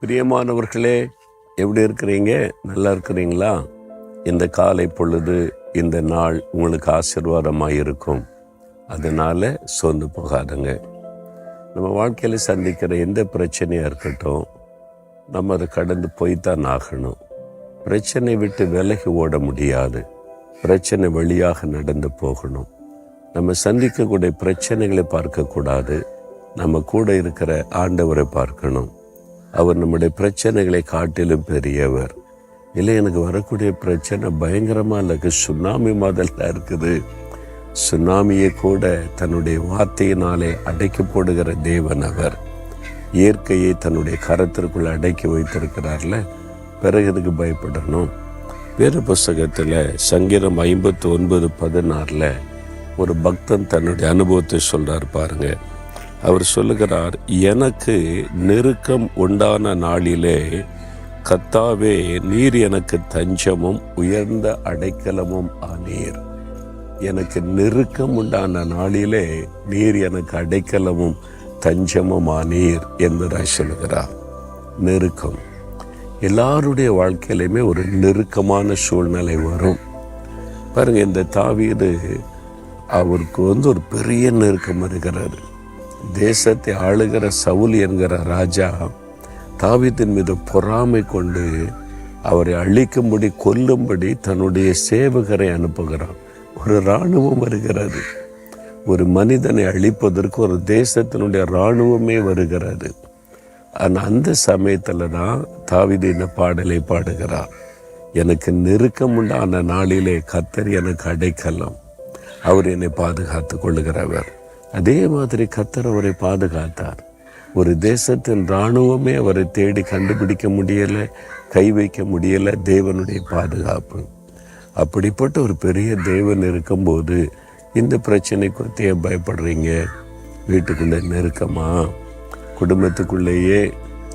பிரியமானவர்களே, எப்படி இருக்கிறீங்க? நல்லா இருக்கிறீங்களா? இந்த காலை பொழுது, இந்த நாள் உங்களுக்கு ஆசீர்வாதமாக இருக்கும். அதனால் சோர்ந்து போகாதுங்க. நம்ம வாழ்க்கையில் சந்திக்கிற எந்த பிரச்சனையாக இருக்கட்டும், நம்ம அதை கடந்து போய்த்தான் ஆகணும். பிரச்சனை விட்டு விலகி ஓட முடியாது. பிரச்சனை வழியாக நடந்து போகணும். நம்ம சந்திக்கக்கூடிய பிரச்சனைகளை பார்க்கக்கூடாது. நம்ம கூட இருக்கிற ஆண்டவரை பார்க்கணும். அவர் நம்முடைய பிரச்சனைகளை காட்டிலும் பெரியவர். இல்லை, எனக்கு வரக்கூடிய பிரச்சனை பயங்கரமாக இல்லைக்கு, சுனாமி மாதிரிலாம் இருக்குது. சுனாமியை கூட தன்னுடைய வார்த்தையினாலே அடக்கி போடுகிற தேவன் அவர். இயற்கையை தன்னுடைய கரத்திற்குள் அடக்கி வைத்திருக்கிறார்ல, பிறகு இதுக்கு பயப்படணும். வேறு புஸ்தகத்தில் சங்கீதம் 59:16 ஒரு பக்தன் தன்னுடைய அனுபவத்தை சொல்கிறார் பாருங்க. அவர் சொல்லுகிறார், எனக்கு நெருக்கம் உண்டான நாளிலே கர்த்தாவே நீர் எனக்கு தஞ்சமும் உயர்ந்த அடைக்கலமும் ஆனீர். எனக்கு நெருக்கம் உண்டான நாளிலே நீர் எனக்கு அடைக்கலமும் தஞ்சமும் ஆனீர் என்பதாய் சொல்லுகிறார். நெருக்கம் எல்லாருடைய வாழ்க்கையிலுமே ஒரு நெருக்கமான சூழ்நிலை வரும் பாருங்க. இந்த தாவீது அவருக்கு ஒரு பெரிய நெருக்கம் இருக்கிறாரு. தேசத்தை ஆளுகிற சவுல் என்கிற ராஜா தாவீதின் மீது பொறாமை கொண்டு அவரை அழிக்கும்படி கொல்லும்படி தன்னுடைய சேவகரை அனுப்புகிறான். ஒரு இராணுவம் வருகிறது. ஒரு மனிதனை அழிப்பதற்கு ஒரு தேசத்தினுடைய இராணுவமே வருகிறது. ஆனால் அந்த சமயத்தில் தான் தாவீது இந்த பாடலை பாடுகிறார். எனக்கு நெருக்கம் உண்டான நாளிலே கர்த்தர் எனக்கு அடைக்கலம், அவர் என்னை பாதுகாத்து கொள்ளுகிறவர். அதே மாதிரி கர்த்தர் அவரை பாதுகாத்தார். ஒரு தேசத்தின் இராணுவமே அவரை தேடி கண்டுபிடிக்க முடியலை, கை வைக்க முடியலை. தேவனுடைய பாதுகாப்பு. அப்படிப்பட்ட ஒரு பெரிய தேவன் இருக்கும்போது இந்த பிரச்சனை குறித்து பயப்படுறீங்க? வீட்டுக்குள்ளே நெருக்கமா, குடும்பத்துக்குள்ளேயே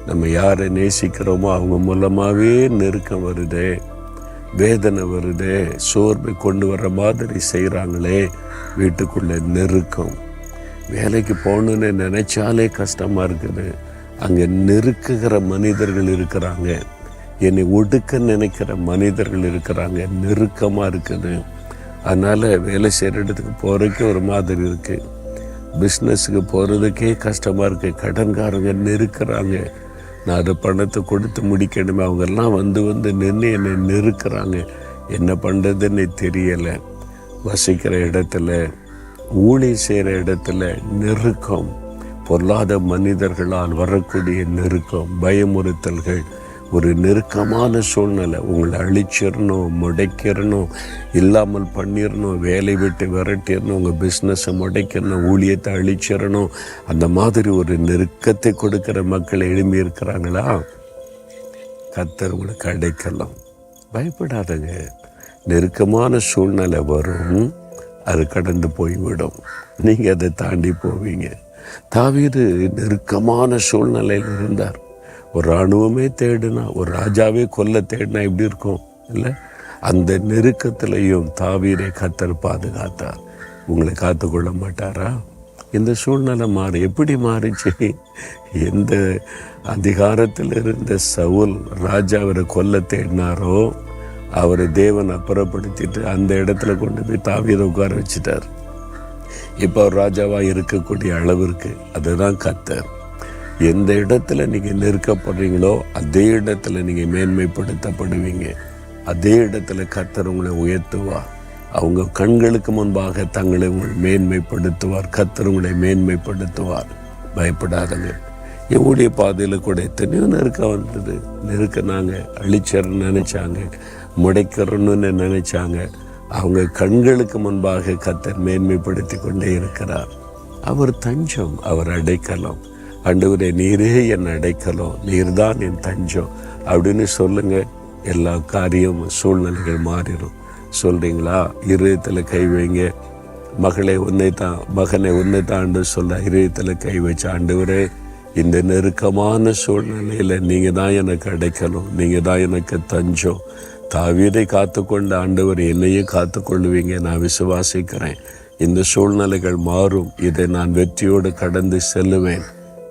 நம்ம யாரை நேசிக்கிறோமோ அவங்க மூலமாகவே நெருக்கம் வருதே, வேதனை வருதே, சோர்வை கொண்டு வர்ற மாதிரி செய்கிறாங்களே. வீட்டுக்குள்ளே நெருக்கம். வேலைக்கு போகணுன்னு நினைச்சாலே கஷ்டமாக இருக்குது. அங்கே நெருக்குகிற மனிதர்கள் இருக்கிறாங்க. என்னை ஒடுக்க நினைக்கிற மனிதர்கள் இருக்கிறாங்க. நெருக்கமாக இருக்குது. அதனால் வேலை செய்கிற இடத்துக்கு போகிறதுக்கே ஒரு மாதிரி இருக்குது. பிஸ்னஸுக்கு போகிறதுக்கே கஷ்டமாக இருக்குது. கடன்காரங்க நெருக்கிறாங்க. நான் அதை பணத்தை கொடுத்து முடிக்கணுமே, அவங்கெல்லாம் வந்து நின்று என்னை நெருக்கிறாங்க. என்ன பண்ணுறதுன்னு தெரியலை. வசிக்கிற இடத்துல, ஊழியம் செய்கிற இடத்துல நெருக்கம், பொருளாத மனிதர்களால் வரக்கூடிய நெருக்கம், பயமுறுத்தல்கள், ஒரு நெருக்கமான சூழ்நிலை. உங்களை அழிச்சிடணும், முடைக்கிறணும், இல்லாமல் பண்ணிடணும், வேலை விட்டு விரட்டிடணும், உங்கள் பிஸ்னஸை முடைக்கணும், ஊழியத்தை அழிச்சிடணும். அந்த மாதிரி ஒரு நெருக்கத்தை கொடுக்குற மக்கள் எழும்பி இருக்கிறாங்களா? கர்த்தர் உங்களுக்கு அடைக்கலாம். பயப்படாதங்க. நெருக்கமான சூழ்நிலை வரும், அது கடந்து போய்விடும். நீங்கள் அதை தாண்டி போவீங்க. தாவீது நெருக்கமான சூழ்நிலையில் இருந்தார். ஒரு இராணுவமே தேடினா, ஒரு ராஜாவே கொல்ல தேடினா எப்படி இருக்கும் இல்லை? அந்த நெருக்கத்திலையும் தாவீதை கர்த்தர் பாதுகாத்தார். உங்களை காத்துக்கொள்ள மாட்டாரா? இந்த சூழ்நிலை எப்படி மாறிச்சு? எந்த அதிகாரத்தில் இருந்த சவுல் ராஜாவரை கொல்ல தேடினாரோ அவரை தேவன் அப்புறப்படுத்திட்டு அந்த இடத்துல கொண்டு போய் தாவீதை உட்கார வச்சுட்டார். இப்போ அவர் ராஜாவாக இருக்கக்கூடிய அளவிற்கு. அதுதான் கர்த்தர். எந்த இடத்துல நீங்கள் நெருக்கப்படுறீங்களோ அதே இடத்துல நீங்கள் மேன்மைப்படுத்தப்படுவீங்க. அதே இடத்துல கர்த்தர் உங்களை உயர்த்துவார். அவங்க கண்களுக்கு முன்பாக தங்களை மேன்மைப்படுத்துவார். கர்த்தர் உங்களை மேன்மைப்படுத்துவார். பயப்படாதங்க. எவ்வளோ பாதையில் கூட எத்தனையோ நெருக்கம் வந்தது. நெருக்கினாங்க, அழிச்சர்ன்னு நினைச்சாங்க, முடைக்கிறன்னு நினைச்சாங்க. அவங்க கண்களுக்கு முன்பாக கர்த்தர் மேன்மைப்படுத்தி கொண்டே இருக்கிறார். அவர் தஞ்சம், அவர் அடைக்கலம். ஆண்டவரே, நீரே என் அடைக்கலம், நீர்தான் என் தஞ்சம் அப்படின்னு சொல்லுங்க. எல்லா காரியம் சூழ்நிலைகள் மாறிடும். சொல்றீங்களா? இருதயத்தில் கை வைங்க. மகளே உன்னைத்தான், மகனை உன்னைத்தான்னு சொல்ல இருதயத்தில் கை வச்ச ஆண்டவரே, இந்த நெருக்கமான சூழ்நிலையில் நீங்கள் தான் எனக்கு அடைக்கணும், நீங்கள் தான் எனக்கு தஞ்சம். தாவீதை காத்துக்கொண்ட ஆண்டவர் என்னையும் காத்துக்கொள்ளுவீங்க. நான் விசுவாசிக்கிறேன். இந்த சூழ்நிலைகள் மாறும். இதை நான் வெற்றியோடு கடந்து செல்லுவேன்.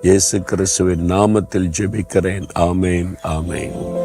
இயேசு கிறிஸ்துவின் நாமத்தில் ஜெபிக்கிறேன். ஆமேன், ஆமேன்.